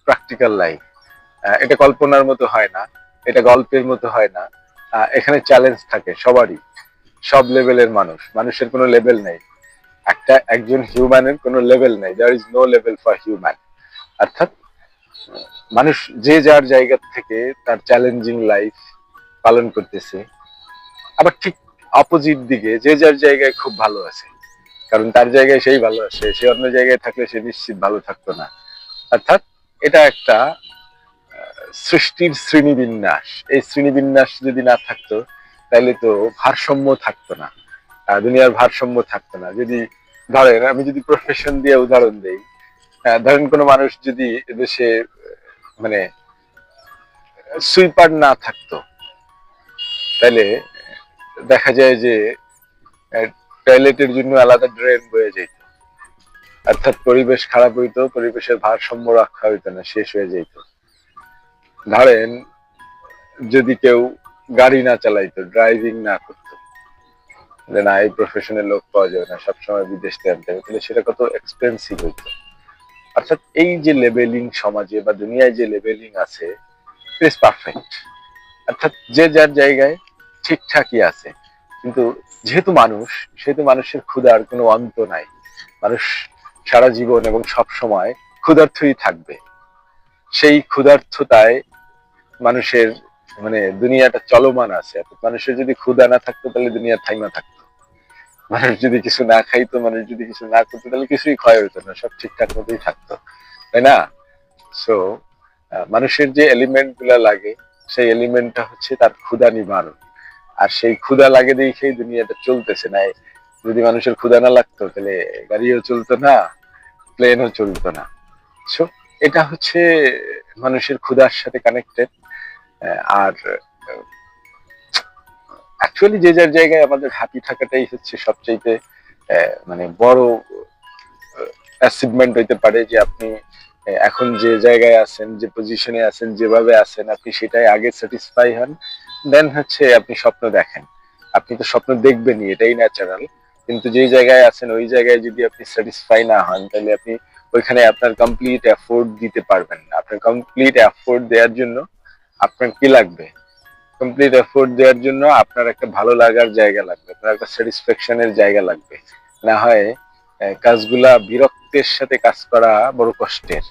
Practical life. এটা কল্পনার মতো হয় না, এটা গল্পের মতো হয় না। এখানে চ্যালেঞ্জ থাকে সবারই, সব লেভেলের মানুষের কোনো লেভেল নেই। একজন হিউম্যানের কোনো লেভেল নেই, there is no level for human. অর্থাৎ মানুষ যে যার জায়গা থেকে তার চ্যালেঞ্জিং লাইফ পালন করতেছে। আবার ঠিক অপোজিট দিকে যে যার জায়গায় খুব ভালো আছে, কারণ তার জায়গায় সেই ভালো আছে, সে অন্য জায়গায় থাকলে সে নিশ্চিত ভালো থাকতো না। অর্থাৎ এটা একটা সৃষ্টির শ্রেণীবিন্যাস। এই শ্রেণীবিন্যাস যদি না থাকতো তাহলে তো ভারসাম্য থাকতো না, দুনিয়ার ভারসাম্য থাকতো না। যদি ধরেন, আমি যদি প্রফেশন দিয়ে উদাহরণ দেই, ধরেন কোনো মানুষ যদি দেশে মানে সুইপার না থাকতো, তাহলে দেখা যায় যে টয়লেটের জন্য আলাদা ড্রেন বয়ে যেত। অর্থাৎ পরিবেশ খারাপ হইতো, পরিবেশের ভারসাম্য রক্ষা হইতো না, শেষ হয়ে যেত। ধরেন যদি কেউ গাড়ি না চালাইতো, ড্রাইভিং না করতো, যে না এই প্রফেশনের লোক পাওয়া যাবে না, সবসময় বিদেশ থেকে আনতে হবে, তাহলে সেটা কত এক্সপেন্সিভ হইতো। অর্থাৎ এই যে লেভেলিং সমাজে বা দুনিয়ায় যে লেভেলিং আছে, ইট ইজ পারফেক্ট। অর্থাৎ যে যার জায়গায় ঠিকঠাকই আছে। কিন্তু যেহেতু মানুষ, সেহেতু মানুষের ক্ষুধার কোনো অন্ত নাই। মানুষ সারা জীবন এবং সব সময় ক্ষুধার্তই থাকবে। সেই ক্ষুধার্ততায় মানুষের দুনিয়াটা চলমান আছে। মানুষের যদি ক্ষুধা না থাকতো তাহলে দুনিয়া থাইমা থাকতো। মানুষ যদি কিছু না খাইতো, মানুষ যদি কিছু না করতো, তাহলে কিছুই ক্ষয় হতো না, সব ঠিকঠাক মতোই থাকতো, তাই না? সো মানুষের যে এলিমেন্ট গুলা লাগে, সেই এলিমেন্টটা হচ্ছে তার ক্ষুধা নিবারণ। আর সেই ক্ষুধা লাগে দেখেই দুনিয়াটা চলতেছে। না যদি মানুষের ক্ষুধা না লাগতো তাহলে গাড়িও চলতো না, প্লেনও চলতো না। সো এটা হচ্ছে মানুষের ক্ষুধার সাথে কানেক্টেড। আর অ্যাকচুয়ালি যে যার জায়গায় আমাদের হ্যাপি থাকাটাই হচ্ছে সবচেয়ে বড় অ্যাচিভমেন্ট হইতে পারে। যে আপনি এখন যে জায়গায় আছেন, যে পজিশনে আছেন, যেভাবে আছেন, আপনি সেটাই আগে স্যাটিসফাই হন, দেন হচ্ছে আপনি স্বপ্ন দেখেন। আপনি তো স্বপ্ন দেখবেনই, এটাই ন্যাচারাল। কিন্তু যে জায়গায় আছেন ওই জায়গায় যদি আপনি স্যাটিসফাই না হন, তাহলে আপনি ওইখানে আপনার কমপ্লিট এফোর্ট দিতে পারবেন না। আপনার কমপ্লিট এফোর্ট দেওয়ার জন্য আপনার কি লাগবে? কমপ্লিট এফোর্ট দেওয়ার জন্য আপনার একটা ভালো লাগার জায়গা লাগবে, আপনার একটা স্যাটিসফ্যাকশনের জায়গা লাগবে। না হয় কাজগুলা বিরক্তের সাথে কাজ করা বড় কষ্টের।